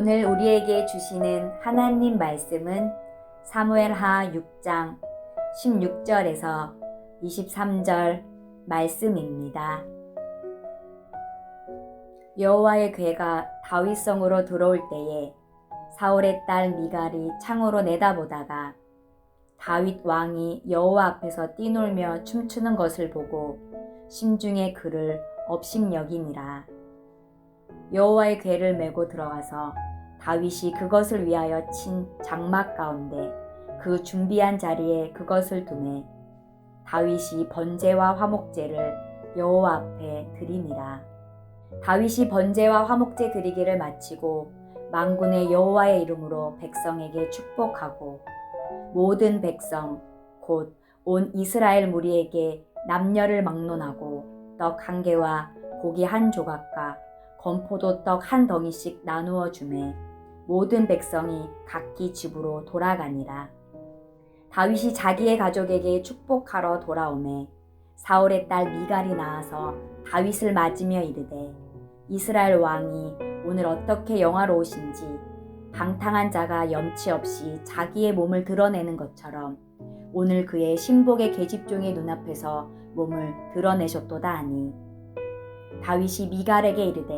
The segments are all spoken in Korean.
오늘 우리에게 주시는 하나님 말씀은 사무엘하 6장 16절에서 23절 말씀입니다. 여호와의 궤가 다윗성으로 들어올 때에 사울의 딸 미갈이 창으로 내다보다가 다윗 왕이 여호와 앞에서 뛰놀며 춤추는 것을 보고 심중에 그를 업신여기니라. 여호와의 궤를 메고 들어가서 다윗이 그것을 위하여 친 장막 가운데 그 준비한 자리에 그것을 두매 다윗이 번제와 화목제를 여호와 앞에 드리니라. 다윗이 번제와 화목제 드리기를 마치고 만군의 여호와의 이름으로 백성에게 축복하고 모든 백성 곧 온 이스라엘 무리에게 남녀를 막론하고 떡 한 개와 고기 한 조각과 건포도 떡 한 덩이씩 나누어 주매 모든 백성이 각기 집으로 돌아가니라. 다윗이 자기의 가족에게 축복하러 돌아오매 사울의 딸 미갈이 나와서 다윗을 맞으며 이르되 이스라엘 왕이 오늘 어떻게 영화로우신지 방탕한 자가 염치 없이 자기의 몸을 드러내는 것처럼 오늘 그의 신복의 계집종의 눈앞에서 몸을 드러내셨도다 하니 다윗이 미갈에게 이르되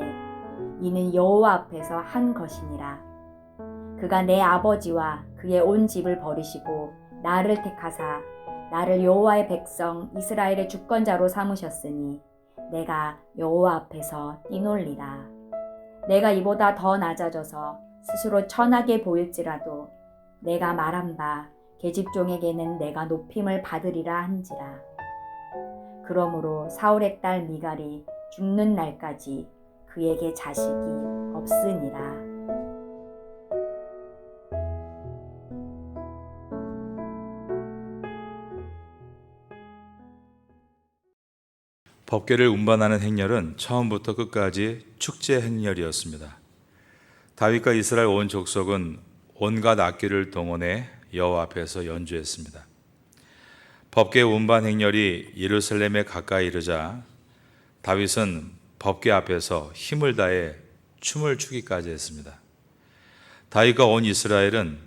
이는 여호와 앞에서 한 것이니라. 그가 내 아버지와 그의 온 집을 버리시고 나를 택하사 나를 여호와의 백성 이스라엘의 주권자로 삼으셨으니 내가 여호와 앞에서 뛰놀리라. 내가 이보다 더 낮아져서 스스로 천하게 보일지라도 내가 말한 바 계집종에게는 내가 높임을 받으리라 한지라. 그러므로 사울의 딸 미갈이 죽는 날까지 그에게 자식이 없으니라. 법궤를 운반하는 행렬은 처음부터 끝까지 축제 행렬이었습니다. 다윗과 이스라엘 온 족속은 온갖 악기를 동원해 여호와 앞에서 연주했습니다. 법궤 운반 행렬이 예루살렘에 가까이 이르자 다윗은 법궤 앞에서 힘을 다해 춤을 추기까지 했습니다. 다윗과 온 이스라엘은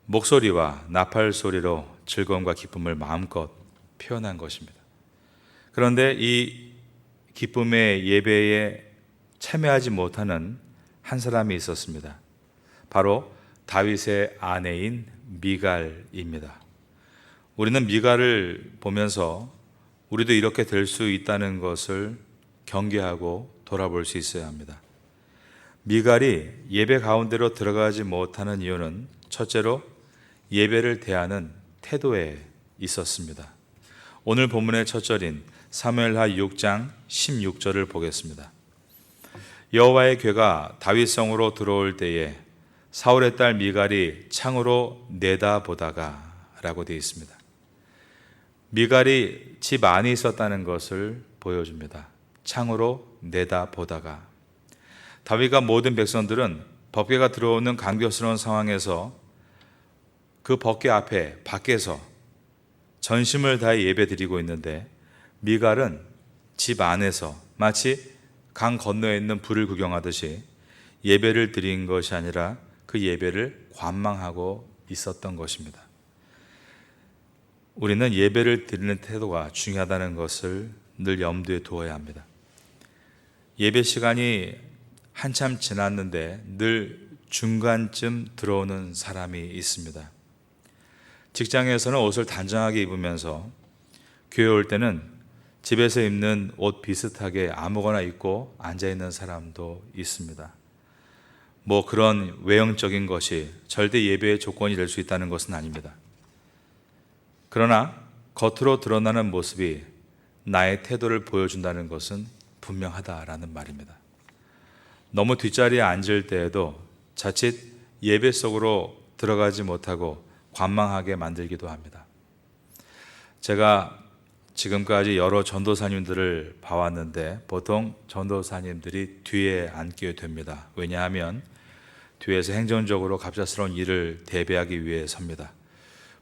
목소리와 나팔 소리로 즐거움과 기쁨을 마음껏 표현한 것입니다. 그런데 이 기쁨의 예배에 참여하지 못하는 한 사람이 있었습니다. 바로 다윗의 아내인 미갈입니다. 우리는 미갈을 보면서 우리도 이렇게 될 수 있다는 것을 경계하고 돌아볼 수 있어야 합니다. 미갈이 예배 가운데로 들어가지 못하는 이유는 첫째로 예배를 대하는 태도에 있었습니다. 오늘 본문의 첫 절인 사무엘하 6장 16절을 보겠습니다. 여호와의 궤가 다윗성으로 들어올 때에 사울의 딸 미갈이 창으로 내다보다가 라고 되어 있습니다. 미갈이 집 안에 있었다는 것을 보여줍니다. 창으로 내다보다가. 다윗과 모든 백성들은 법궤가 들어오는 감격스러운 상황에서 그 법궤 앞에 밖에서 전심을 다해 예배드리고 있는데 미갈은 집 안에서 마치 강 건너에 있는 불을 구경하듯이 예배를 드린 것이 아니라 그 예배를 관망하고 있었던 것입니다. 우리는 예배를 드리는 태도가 중요하다는 것을 늘 염두에 두어야 합니다. 예배 시간이 한참 지났는데 늘 중간쯤 들어오는 사람이 있습니다. 직장에서는 옷을 단정하게 입으면서 교회 올 때는 집에서 입는 옷 비슷하게 아무거나 입고 앉아있는 사람도 있습니다. 뭐 그런 외형적인 것이 절대 예배의 조건이 될 수 있다는 것은 아닙니다. 그러나 겉으로 드러나는 모습이 나의 태도를 보여준다는 것은 분명하다라는 말입니다. 너무 뒷자리에 앉을 때에도 자칫 예배 속으로 들어가지 못하고 관망하게 만들기도 합니다. 제가 지금까지 여러 전도사님들을 봐왔는데 보통 전도사님들이 뒤에 앉게 됩니다. 왜냐하면 뒤에서 행정적으로 갑작스러운 일을 대비하기 위해 섭니다.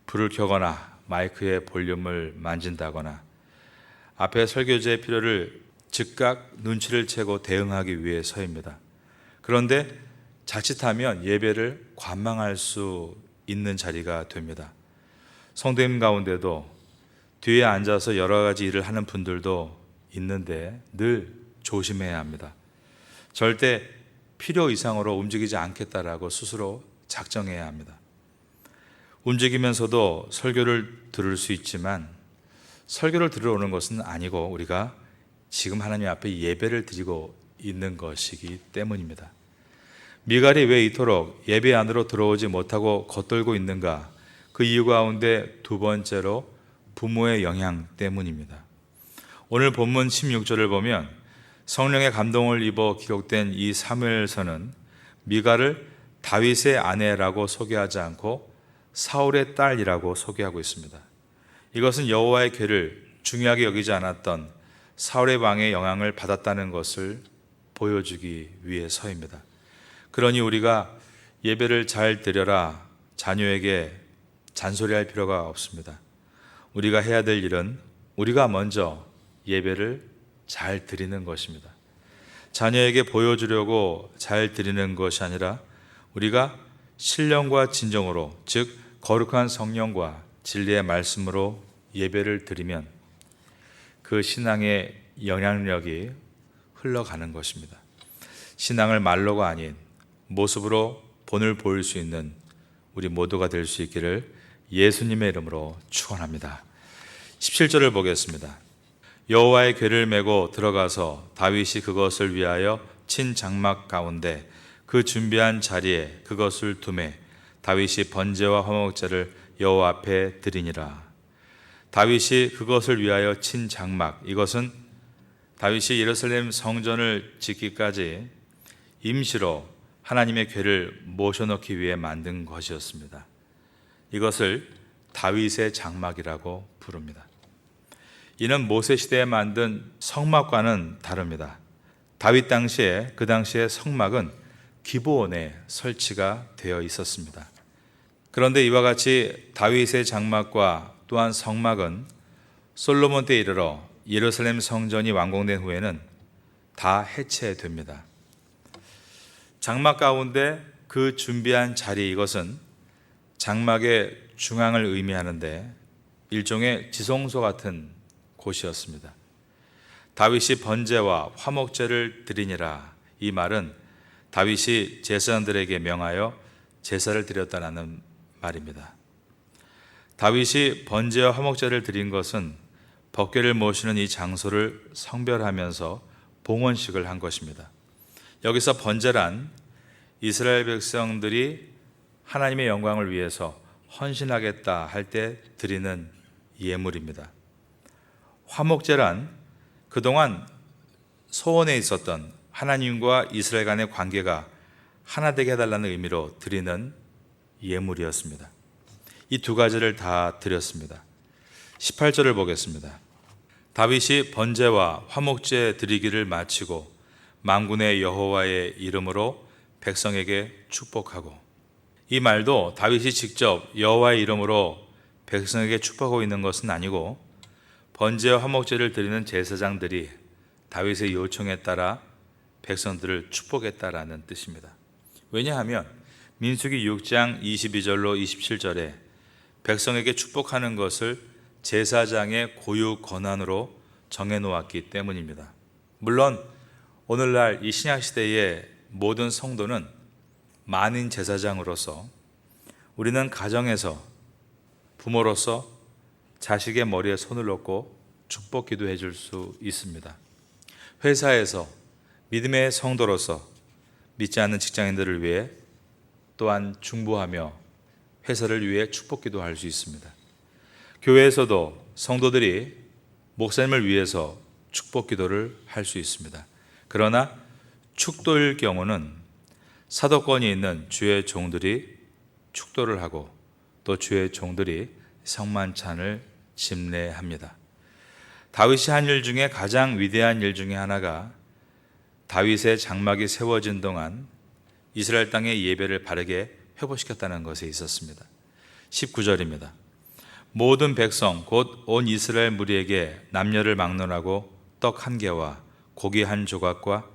불을 켜거나 마이크의 볼륨을 만진다거나 앞에 설교자의 필요를 즉각 눈치를 채고 대응하기 위해 서입니다. 그런데 자칫하면 예배를 관망할 수 있는 자리가 됩니다. 성도님 가운데도 뒤에 앉아서 여러 가지 일을 하는 분들도 있는데 늘 조심해야 합니다. 절대 필요 이상으로 움직이지 않겠다라고 스스로 작정해야 합니다. 움직이면서도 설교를 들을 수 있지만 설교를 들으러 오는 것은 아니고 우리가 지금 하나님 앞에 예배를 드리고 있는 것이기 때문입니다. 미갈이 왜 이토록 예배 안으로 들어오지 못하고 겉돌고 있는가? 그 이유 가운데 두 번째로 부모의 영향 때문입니다. 오늘 본문 16절을 보면 성령의 감동을 입어 기록된 이 사무엘서는 미갈을 다윗의 아내라고 소개하지 않고 사울의 딸이라고 소개하고 있습니다. 이것은 여호와의 궤를 중요하게 여기지 않았던 사울의 왕의 영향을 받았다는 것을 보여주기 위해서입니다. 그러니 우리가 예배를 잘 드려라 자녀에게 잔소리할 필요가 없습니다. 우리가 해야 될 일은 우리가 먼저 예배를 잘 드리는 것입니다. 자녀에게 보여주려고 잘 드리는 것이 아니라 우리가 신령과 진정으로, 즉 거룩한 성령과 진리의 말씀으로 예배를 드리면 그 신앙의 영향력이 흘러가는 것입니다. 신앙을 말로가 아닌 모습으로 본을 보일 수 있는 우리 모두가 될 수 있기를 예수님의 이름으로 축원합니다. 17절을 보겠습니다. 여호와의 궤를 메고 들어가서 다윗이 그것을 위하여 친 장막 가운데 그 준비한 자리에 그것을 두매 다윗이 번제와 화목제를 여호와 앞에 드리니라. 다윗이 그것을 위하여 친 장막, 이것은 다윗이 예루살렘 성전을 짓기까지 임시로 하나님의 궤를 모셔놓기 위해 만든 것이었습니다. 이것을 다윗의 장막이라고 부릅니다. 이는 모세 시대에 만든 성막과는 다릅니다. 다윗 당시에 그 당시의 성막은 기브온에 설치가 되어 있었습니다. 그런데 이와 같이 다윗의 장막과 또한 성막은 솔로몬 때에 이르러 예루살렘 성전이 완공된 후에는 다 해체됩니다. 장막 가운데 그 준비한 자리, 이것은 장막의 중앙을 의미하는데 일종의 지성소 같은 곳이었습니다. 다윗이 번제와 화목제를 드리니라, 이 말은 다윗이 제사장들에게 명하여 제사를 드렸다는 말입니다. 다윗이 번제와 화목제를 드린 것은 법궤를 모시는 이 장소를 성별하면서 봉헌식을 한 것입니다. 여기서 번제란 이스라엘 백성들이 하나님의 영광을 위해서 헌신하겠다 할 때 드리는 예물입니다. 화목제란 그동안 소원에 있었던 하나님과 이스라엘 간의 관계가 하나 되게 해달라는 의미로 드리는 예물이었습니다. 이 두 가지를 다 드렸습니다. 18절을 보겠습니다. 다윗이 번제와 화목제 드리기를 마치고 만군의 여호와의 이름으로 백성에게 축복하고, 이 말도 다윗이 직접 여호와의 이름으로 백성에게 축복하고 있는 것은 아니고 번제와 화목제를 드리는 제사장들이 다윗의 요청에 따라 백성들을 축복했다라는 뜻입니다. 왜냐하면 민수기 6장 22절로 27절에 백성에게 축복하는 것을 제사장의 고유 권한으로 정해놓았기 때문입니다. 물론 오늘날 이 신약시대의 모든 성도는 만인 제사장으로서 우리는 가정에서 부모로서 자식의 머리에 손을 놓고 축복 기도해 줄 수 있습니다. 회사에서 믿음의 성도로서 믿지 않는 직장인들을 위해 또한 중보하며 회사를 위해 축복 기도할 수 있습니다. 교회에서도 성도들이 목사님을 위해서 축복 기도를 할 수 있습니다. 그러나 축도일 경우는 사도권이 있는 주의 종들이 축도를 하고 또 주의 종들이 성만찬을 집례합니다. 다윗이 한 일 중에 가장 위대한 일 중에 하나가 다윗의 장막이 세워진 동안 이스라엘 땅의 예배를 바르게 회복시켰다는 것에 있었습니다. 19절입니다. 모든 백성 곧 온 이스라엘 무리에게 남녀를 막론하고 떡 한 개와 고기 한 조각과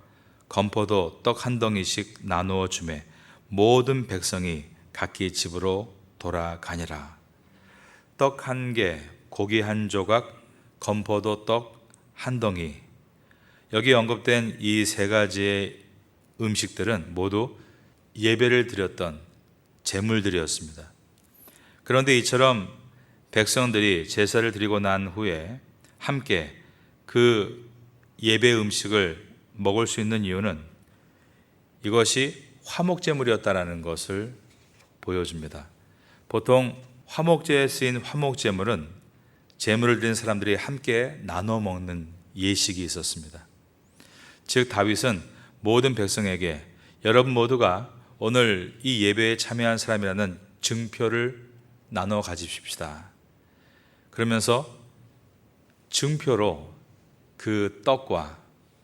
건포도 떡 한 덩이씩 나누어 주매 모든 백성이 각기 집으로 돌아가니라. 떡 한 개, 고기 한 조각, 건포도 떡 한 덩이. 여기 언급된 이 세 가지의 음식들은 모두 예배를 드렸던 제물들이었습니다. 그런데 이처럼 백성들이 제사를 드리고 난 후에 함께 그 예배 음식을 먹을 수 있는 이유는 이것이 화목제물이었다라는 것을 보여줍니다. 보통 화목제에 쓰인 화목제물은 제물을 드린 사람들이 함께 나눠 먹는 예식이 있었습니다. 즉 다윗은 모든 백성에게 여러분 모두가 오늘 이 예배에 참여한 사람이라는 증표를 나눠 가지십시다. 그러면서 증표로 그 떡과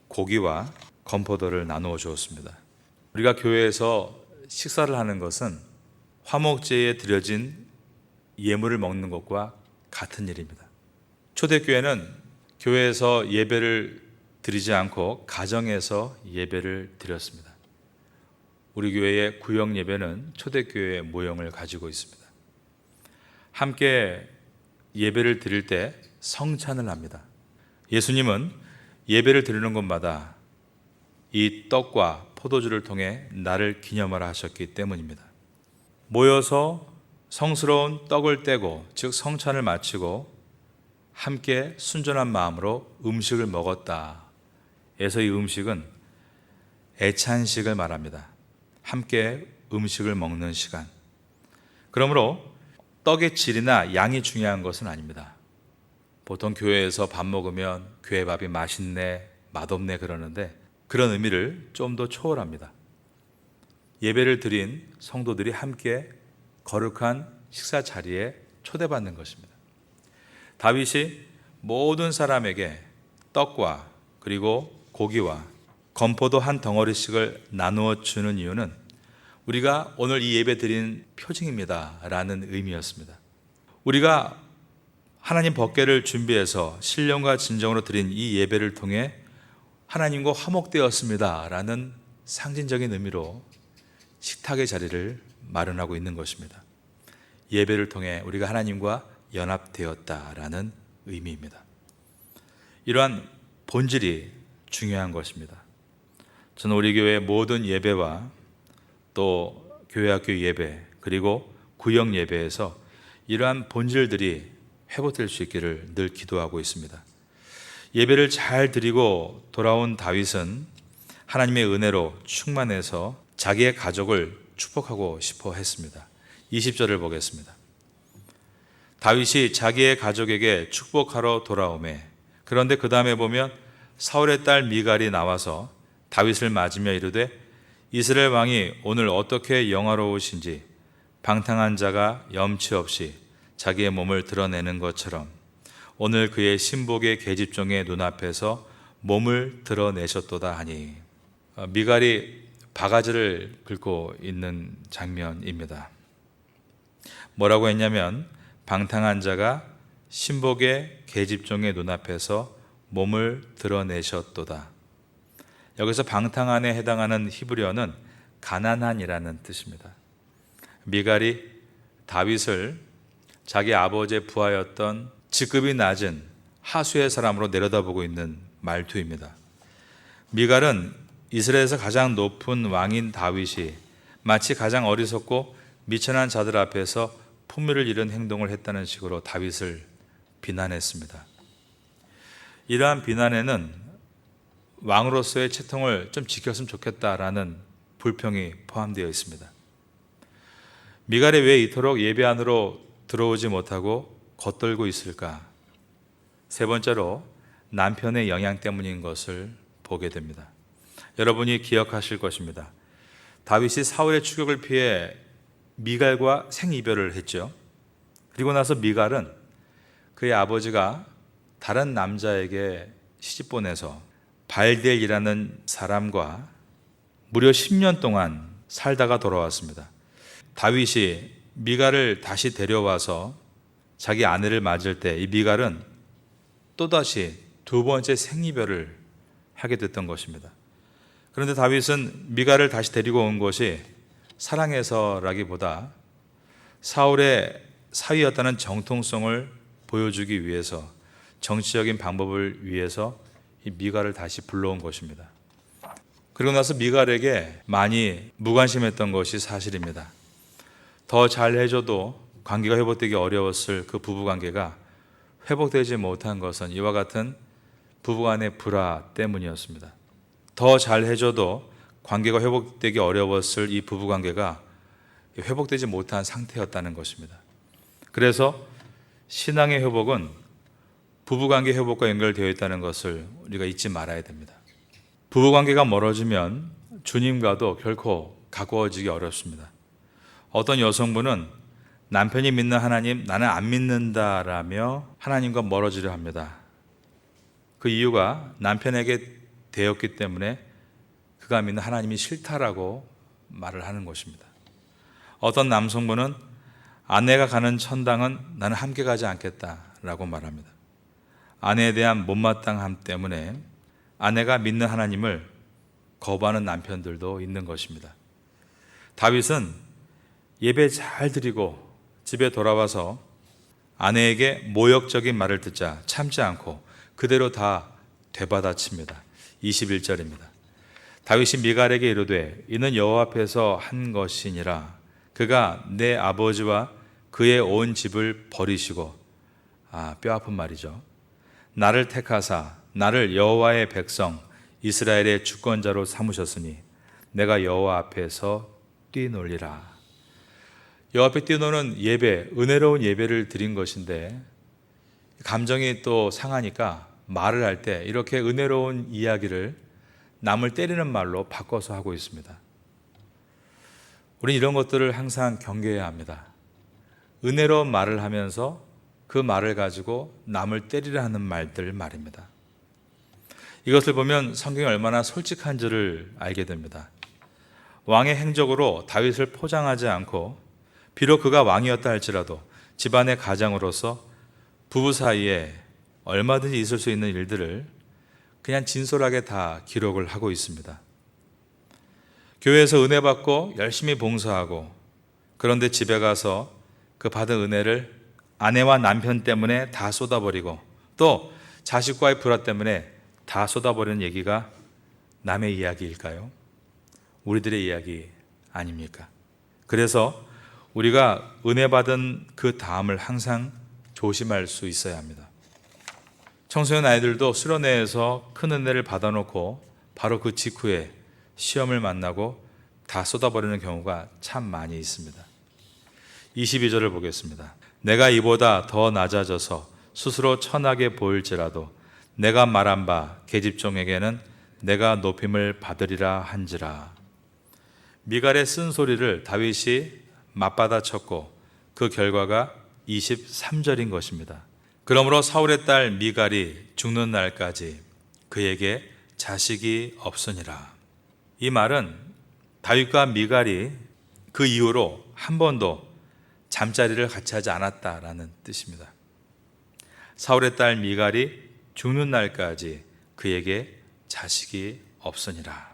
고기와 건포도를 나누어 주었습니다. 우리가 교회에서 식사를 하는 것은 화목제에 드려진 예물을 먹는 것과 같은 일입니다. 초대교회는 교회에서 예배를 드리지 않고 가정에서 예배를 드렸습니다. 우리 교회의 구역 예배는 초대교회의 모형을 가지고 있습니다. 함께 예배를 드릴 때 성찬을 합니다. 예수님은 예배를 드리는 곳마다 이 떡과 포도주를 통해 나를 기념하라 하셨기 때문입니다. 모여서 성스러운 떡을 떼고 즉 성찬을 마치고 함께 순전한 마음으로 음식을 먹었다. 에서 이 음식은 애찬식을 말합니다. 함께 음식을 먹는 시간. 그러므로 떡의 질이나 양이 중요한 것은 아닙니다. 보통 교회에서 밥 먹으면 교회 밥이 맛있네, 맛없네 그러는데 그런 의미를 좀 더 초월합니다. 예배를 드린 성도들이 함께 거룩한 식사 자리에 초대받는 것입니다. 다윗이 모든 사람에게 떡과 그리고 고기와 건포도 한 덩어리씩을 나누어 주는 이유는 우리가 오늘 이 예배 드린 표징입니다 라는 의미였습니다. 우리가 하나님 법궤를 준비해서 신령과 진정으로 드린 이 예배를 통해 하나님과 화목되었습니다 라는 상징적인 의미로 식탁의 자리를 마련하고 있는 것입니다. 예배를 통해 우리가 하나님과 연합되었다라는 의미입니다. 이러한 본질이 중요한 것입니다. 저는 우리 교회의 모든 예배와 또 교회학교 예배 그리고 구역 예배에서 이러한 본질들이 회복될 수 있기를 늘 기도하고 있습니다. 예배를 잘 드리고 돌아온 다윗은 하나님의 은혜로 충만해서 자기의 가족을 축복하고 싶어 했습니다. 20절을 보겠습니다. 다윗이 자기의 가족에게 축복하러 돌아오매 그런데 그 다음에 보면 사울의 딸 미갈이 나와서 다윗을 맞으며 이르되 이스라엘 왕이 오늘 어떻게 영화로우신지 방탕한 자가 염치 없이 자기의 몸을 드러내는 것처럼 오늘 그의 신복의 계집종의 눈앞에서 몸을 드러내셨도다 하니 미갈이 바가지를 긁고 있는 장면입니다. 뭐라고 했냐면 방탕한 자가 신복의 계집종의 눈앞에서 몸을 드러내셨도다. 여기서 방탕한에 해당하는 히브리어는 가난한이라는 뜻입니다. 미갈이 다윗을 자기 아버지의 부하였던 직급이 낮은 하수의 사람으로 내려다보고 있는 말투입니다. 미갈은 이스라엘에서 가장 높은 왕인 다윗이 마치 가장 어리석고 미천한 자들 앞에서 품위를 잃은 행동을 했다는 식으로 다윗을 비난했습니다. 이러한 비난에는 왕으로서의 채통을 좀 지켰으면 좋겠다라는 불평이 포함되어 있습니다. 미갈이 왜 이토록 예배 안으로 들어오지 못하고 겉돌고 있을까? 세 번째로 남편의 영향 때문인 것을 보게 됩니다. 여러분이 기억하실 것입니다. 다윗이 사울의 추격을 피해 미갈과 생이별을 했죠. 그리고 나서 미갈은 그의 아버지가 다른 남자에게 시집 보내서 발델이라는 사람과 무려 10년 동안 살다가 돌아왔습니다. 다윗이 미갈을 다시 데려와서 자기 아내를 맞을 때 이 미갈은 또다시 두 번째 생이별을 하게 됐던 것입니다. 그런데 다윗은 미갈을 다시 데리고 온 것이 사랑해서라기보다 사울의 사위였다는 정통성을 보여주기 위해서, 정치적인 방법을 위해서 이 미갈을 다시 불러온 것입니다. 그리고 나서 미갈에게 많이 무관심했던 것이 사실입니다. 더 잘해줘도 관계가 회복되기 어려웠을 그 부부관계가 회복되지 못한 것은 이와 같은 부부간의 불화 때문이었습니다. 더 잘해줘도 관계가 회복되기 어려웠을 이 부부관계가 회복되지 못한 상태였다는 것입니다. 그래서 신앙의 회복은 부부관계 회복과 연결되어 있다는 것을 우리가 잊지 말아야 됩니다. 부부관계가 멀어지면 주님과도 결코 가까워지기 어렵습니다. 어떤 여성분은 남편이 믿는 하나님, 나는 안 믿는다라며 하나님과 멀어지려 합니다. 그 이유가 남편에게 되었기 때문에 그가 믿는 하나님이 싫다라고 말을 하는 것입니다. 어떤 남성분은 아내가 가는 천당은 나는 함께 가지 않겠다라고 말합니다. 아내에 대한 못마땅함 때문에 아내가 믿는 하나님을 거부하는 남편들도 있는 것입니다. 다윗은 예배 잘 드리고 집에 돌아와서 아내에게 모욕적인 말을 듣자 참지 않고 그대로 다 되받아칩니다. 21절입니다. 다윗이 미갈에게 이르되 이는 여호와 앞에서 한 것이니라. 그가 내 아버지와 그의 온 집을 버리시고, 뼈아픈 말이죠. 나를 택하사 나를 여호와의 백성 이스라엘의 주권자로 삼으셨으니 내가 여호와 앞에서 뛰놀리라. 여호와 앞에 뛰노는 예배, 은혜로운 예배를 드린 것인데 감정이 또 상하니까 말을 할 때 이렇게 은혜로운 이야기를 남을 때리는 말로 바꿔서 하고 있습니다. 우리는 이런 것들을 항상 경계해야 합니다. 은혜로운 말을 하면서 그 말을 가지고 남을 때리려 하는 말들 말입니다. 이것을 보면 성경이 얼마나 솔직한지를 알게 됩니다. 왕의 행적으로 다윗을 포장하지 않고 비록 그가 왕이었다 할지라도 집안의 가장으로서 부부 사이에 얼마든지 있을 수 있는 일들을 그냥 진솔하게 다 기록을 하고 있습니다. 교회에서 은혜 받고 열심히 봉사하고, 그런데 집에 가서 그 받은 은혜를 아내와 남편 때문에 다 쏟아버리고 또 자식과의 불화 때문에 다 쏟아버리는 얘기가 남의 이야기일까요? 우리들의 이야기 아닙니까? 그래서 우리가 은혜 받은 그 다음을 항상 조심할 수 있어야 합니다. 청소년 아이들도 수련회에서 큰 은혜를 받아놓고 바로 그 직후에 시험을 만나고 다 쏟아버리는 경우가 참 많이 있습니다. 22절을 보겠습니다. 내가 이보다 더 낮아져서 스스로 천하게 보일지라도 내가 말한 바 계집종에게는 내가 높임을 받으리라 한지라. 미갈의 쓴소리를 다윗이 맞받아 쳤고 그 결과가 23절인 것입니다. 그러므로 사울의 딸 미갈이 죽는 날까지 그에게 자식이 없으니라. 이 말은 다윗과 미갈이 그 이후로 한 번도 잠자리를 같이 하지 않았다라는 뜻입니다. 사울의 딸 미갈이 죽는 날까지 그에게 자식이 없으니라.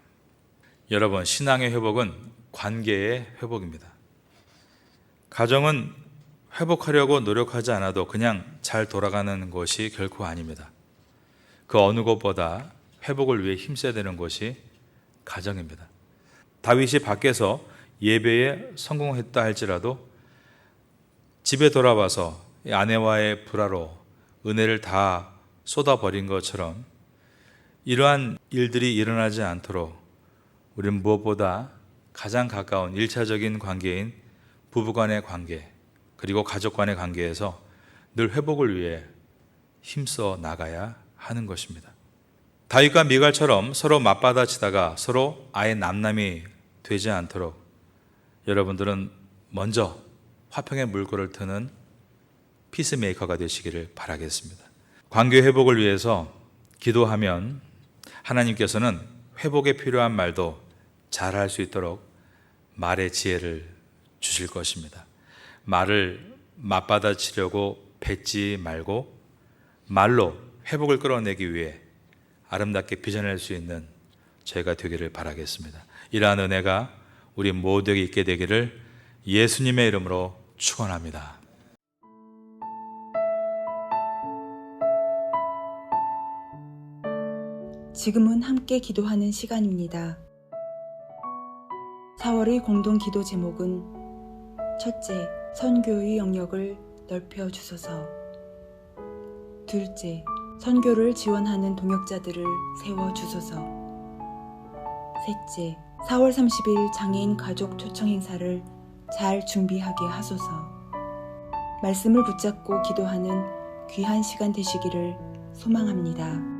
여러분, 신앙의 회복은 관계의 회복입니다. 가정은 회복하려고 노력하지 않아도 그냥 잘 돌아가는 것이 결코 아닙니다. 그 어느 것보다 회복을 위해 힘써야 되는 것이 가정입니다. 다윗이 밖에서 예배에 성공했다 할지라도 집에 돌아와서 아내와의 불화로 은혜를 다 쏟아버린 것처럼 이러한 일들이 일어나지 않도록 우리는 무엇보다 가장 가까운 1차적인 관계인 부부간의 관계, 그리고 가족 간의 관계에서 늘 회복을 위해 힘써 나가야 하는 것입니다. 다윗과 미갈처럼 서로 맞받아치다가 서로 아예 남남이 되지 않도록 여러분들은 먼저 화평의 물꼬를 트는 피스메이커가 되시기를 바라겠습니다. 관계 회복을 위해서 기도하면 하나님께서는 회복에 필요한 말도 잘할 수 있도록 말의 지혜를 주실 것입니다. 말을 맞받아치려고 뱉지 말고 말로 회복을 끌어내기 위해 아름답게 빚어낼 수 있는 저희가 되기를 바라겠습니다. 이러한 은혜가 우리 모두에게 있게 되기를 예수님의 이름으로 축원합니다. 지금은 함께 기도하는 시간입니다. 4월의 공동 기도 제목은 첫째, 선교의 영역을 넓혀 주소서. 둘째, 선교를 지원하는 동역자들을 세워 주소서. 셋째, 4월 30일 장애인 가족 초청 행사를 잘 준비하게 하소서. 말씀을 붙잡고 기도하는 귀한 시간 되시기를 소망합니다.